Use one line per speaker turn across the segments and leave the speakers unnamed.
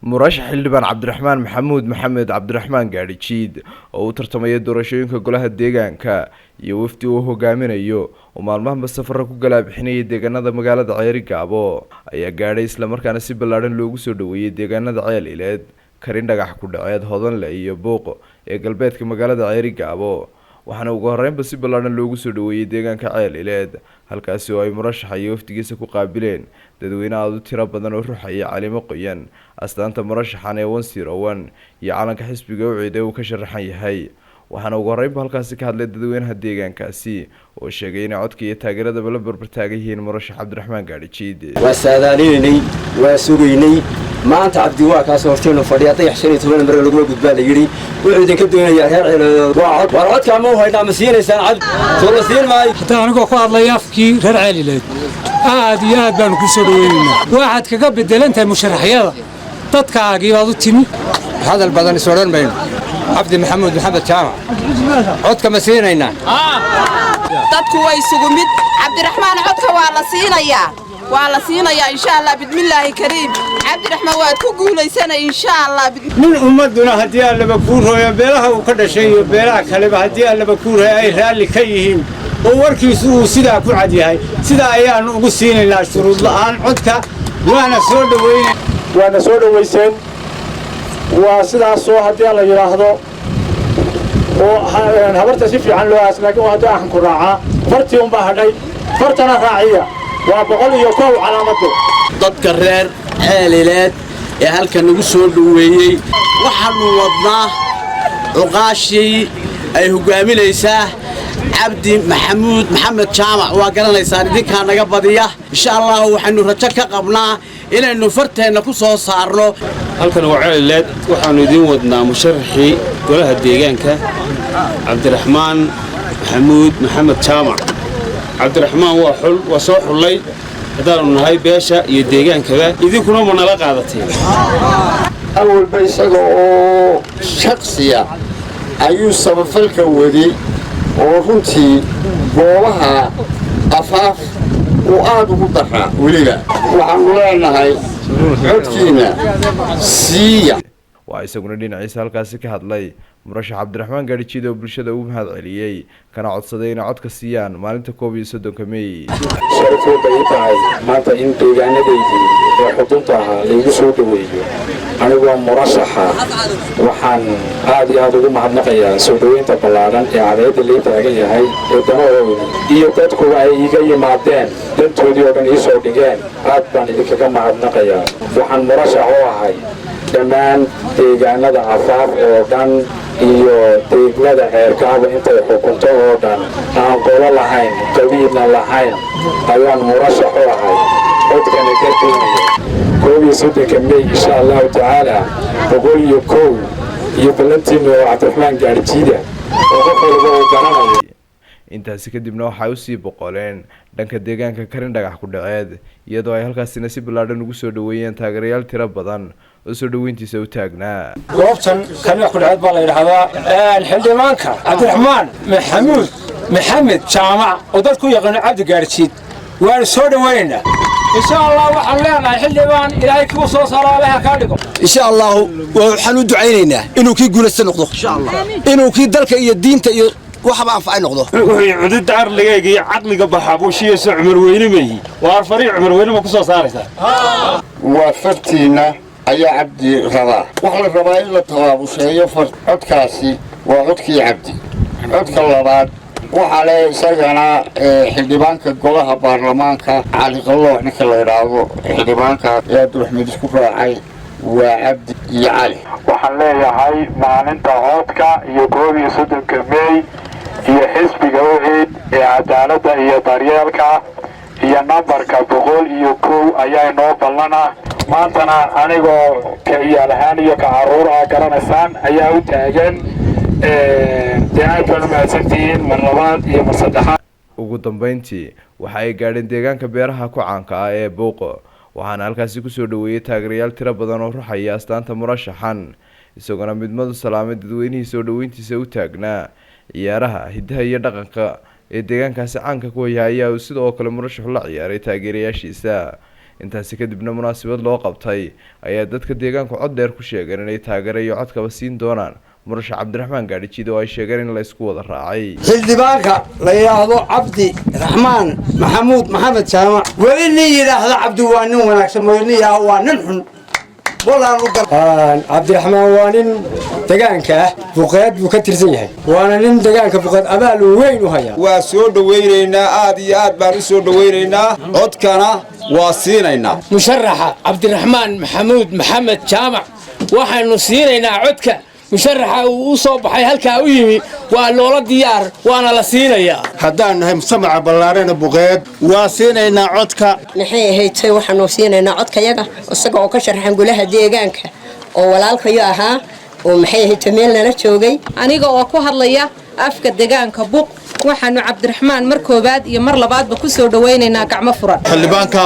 murashax xildhibaan cabdiraxmaan maxamuud maxamed cabdiraxmaan gaadhijiid oo uu tartamaya doorashooyinka golaha deegaanka iyo wafdi uu hogaaminayo oo maalmahanba safara ku galaabixinayay deegaanada magaalada Ceeri Gaabo ayaa gaadhay isla markaana si ballaaran loogu soo dhaweeyay deegaanada Ceel Ileed karin dhagax ku dhaceed Hodanle iyo Booq ee galbeedka magaalada Ceeri Gaabo waxaana ugu horeynba si ballaaran loogu soo dhaweeyay deegaanka Ceel Ileed halkaas oo ay murashaxa iyo wafdigiisa ku qaabileen dadweyne aad u tiro badan oo ruuxaya calimo qoyan astaanta murashaxan ee 101 iyo calanka xisbiga uu ciiday uu ka sharaxan yahay waxaana ugu horeynba halkaas ka hadlay dadweynaha deegaankaasi oo sheegay in codka iyo taageerada la barbar taagan yihiin murashax cabdiraxmaan gaadhijiid
waa saadaalinay waa sugaynay maanta cabdi waa kaas horteena fadhiya dayax 15 mar lagu gudbaa la yiri wuxuu idin ka doonayaa reer Ceelood waa codka ma hayna ma siinaysan cad soo siin maay
hataa aniga ku hadlay afkii reer Ceelood aad iyo aad baan ku soo dhaweynaa waxaad kaga bedelantahay musharaxyada dadkaagii baad u timi
hadal badan soo dhan bayno cabdi maxamuud maxamed jaamac codka ma siinayna
dadku way isugu mid cabdiraxmaan codka waa la siinayaa insha Allah bismillaahi kariim cabdiraxmaan waad ku guulaysanay insha Allah
min ummaduna hadii alla ku rooyo beelaha uu ka dhashay iyo beelaha kale hadii alla ku rooyo ay raali ka yihiin oo warkiisu uu sidaa ku cad yahay sida ayaan ugu siinaynaa shuruud la'aan codka waana soo dhaweyseen waa sidaas soo hadii la yiraahdo oo habarta si fiican loo aasnaayo waxa aan ku raacaa fartii un baa hadhay fartana raaciya waa 101 calaamado
dadka reer Ceel Ileed ee halka nagu soo dhaweeyay waxaanu wadnaa uqaashi ay hogaaminaysaa cabdi maxamuud maxamed jaamac waa garanaysaa idinka naga badiya insha Allah waxaanu rajo ka qabnaa inaynu farteena ku soo saarno
halkan waa Ceel Ileed waxaanu idin wadnaa musharaxii golaha deegaanka cabdiraxmaan maxamuud maxamed jaamac cabdiraxmaan waa soo xulay hadaan nahay beesha iyo deegaankaba idinkuna ma nala qaadateen
awal bay isaga oo shakhsiya ayuu sabafalka wadi oo runtii goobaha afaaf uu aad ugu daraa weliba waxaanu leenahay codkiina siiya
waa isaguna dhinaciisa halkaasi ka hadlay murashax cabdiraxmaan gaadhijiid oo bulshada ugu mahad celiyay kana codsaday inay codka siiyaan maalinta 31 May
sharafooda ay tahay maanta in deegaanadeydii ee xudunta ahaa lagu soo dhaweeyo anigoo murashaxa waxaan aad iyo aad ugu mahadnaqayaa soo dhaweynta ballaaran ee cadeeda loo taagan yahay ee danahooda iyo dadku ay iga yimaadeen dantoodii oo dhan ii soo dhigeen aad baan idinkaga mahadnaqayaa waxaan murashax u ahay dhammaan deegaanada afaaf oo dhan iyo deegaanada Ceerkaabo intay xukunto oo dhan aan qolo lahayn qabiilna lahayn ayaan murashax u ahay codkana ka doonaya 31 May insha Allah taala 101 iyo balantiina cabdiraxmaan gaadhijiid oo qof walba uu garanayo
intaasi kadibna waxay u sii boqoleen dhanka deegaanka karin dhagax ku dhaceed iyadoo ay halkaasina si ballaaran ugu soo dhaweeyeen taageerayaal tiro badan oo soo dhaweyntiisa u taagnaa
goobtan karin dhagax ku dhaceed baa la yiraahdaa xildhibaanka cabdiraxmaan maxamuud maxamed jaamac oo dad ku yaqaan cabdi gaadhijiid waan soo dhaweynaa insha Allah waxaan leenahay xildhibaan ilaahay ku soo saaraalaha ka dhigo
insha Allah waxaan u ducaynaynaa inuu ki guulaysto noqdo insha Allah inuu ki dalka iyo diinta iyo waxba anfacay noqdo
wuxuu cudud arligayga iyo caqliga baxabuushiisa Cumar Weynimeey waa fariic Cumar Weynimo ku soo saaraysa
waa fartiina ayaa cabdi rabaa waxa la rabaa in la tawaabusheeyo codkaasi waa codkii cabdi codka labaad waxa la isagana xildhibaanka golaha baarlamaanka cali qaloox ninka la yiraahdo xildhibaanka ee Abdulrahmaan isku raacay waa cabdi iyo cali waxaan leeyahay maalinta codka iyo 31 May iyo xisbiga wixii ee cadaaladda iyo daryeelka iyo nambarka 101 ayaa noo ballana maantana anigoo ka iyaalahaan iyo ka caruur ah garanaysaan ayaa u taagan deegaanka mahadsantiin mar labaad iyo mar saddexaad
ugu dambeyntii waxa ay gaadheen deegaanka beeraha ku caanka ah ee Booq waxaana halkaasi ku soo dhaweeyay taageerayaal tiro badan oo ruuxaya astaanta murashaxan isagoo midmadu salaamay dadweynihii soo dhaweyntiisa u taagnaa ciyaaraha hidaha iyo dhaqanka ee deegaankaasi caanka ku yahay ayaa sidoo kale murashax la ciyaaray taageerayaashiisa intaasi kadibna munaasabad loo qabtay ayaa dadka deegaanku cod dheer ku sheegeen inay taageerayo codkaba siin doonaan murashax cabdiraxmaan gaadhijiid oo ay sheegeen in la isku wada raacay
xildhibaanka la yiraahdo cabdi raxmaan maxamuud maxamed jaamac weli nin yiraahdo cabdi waa nin wanaagsan mooyniya waa nin xun والله عبد الرحمن وانين دغانكا فوقيد بو كترسن yahay waana nin deegaanka fuqad abaal weyn u haya
waa soo dhaweeynaa aad iyo aad baan soo dhaweeynaa codkana waa siinaynaa
musharaxa cabdiraxmaan maxamuud maxamed jaamac waxaanu siinaynaa codka musharaxa uu soo baxay halka uu yimi waa loola diyaar waana la siinayaa
haddaan nahay mujtamaca ballaaran buqeed waa siinaynaa codka
maxay ahayd waxaanu siinaynaa codka yaga isaga oo ka sharxan golaha deegaanka oo walaalkayo ahaa oo maxay ahayd meel nala joogay
aniga oo ku hadlaya afka deegaanka buq waxaanu cabdiraxmaan mar koobaad iyo mar labaadba ku soo dhaweynaynaa gacmo furan
xildhibaanka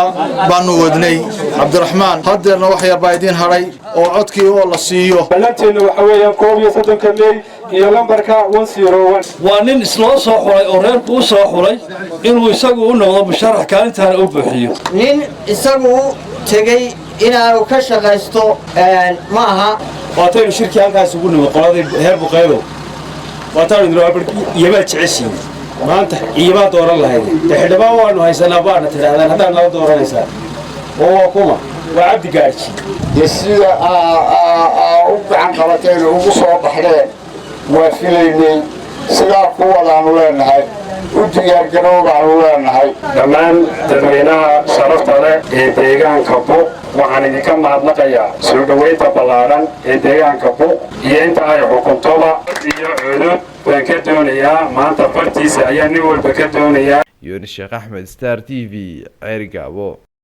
baanu wadnay cabdiraxmaan hadeerna wax yar baa idin haray oo codkii oo la siiyo
ballanteenu waxa weeyaan 31 May iyo lambarka 101
waa nin isloo soo xulay oo reerku u soo xulay inuu isagu u noqdo musharax kaalintaana u buuxiyo
nin isagu tagay inaanu ka shaqaysto ma aha
waataynu shirki halkaas ugu nimo qoladii heer buqeedo waataanu yabaad jeceshiin maanta iyabaad dooran lahayd xildhibaan waanu haysanaa baana tidhaahdaan haddaan nala dooranaysaa oo waa kuma waa cabdi gaadhji
sida u gacan qabateen ugu soo baxdeen waa filaynay sidaa ku wadaanu leenahay u diyaargarowbaanu leenahay
dhammaan dadweynaha sharafta leh ee deegaanka buuq waxaan idinka mahadnaqayaa soo dhaweynta ballaaran ee deegaanka buuq iyo inta ay xukuntoba iyo cudud waan ka doonayaa maanta bartiisa ayaa nin walba ka doonayaa
yunis sheekh axmed star TV Ceerigaabo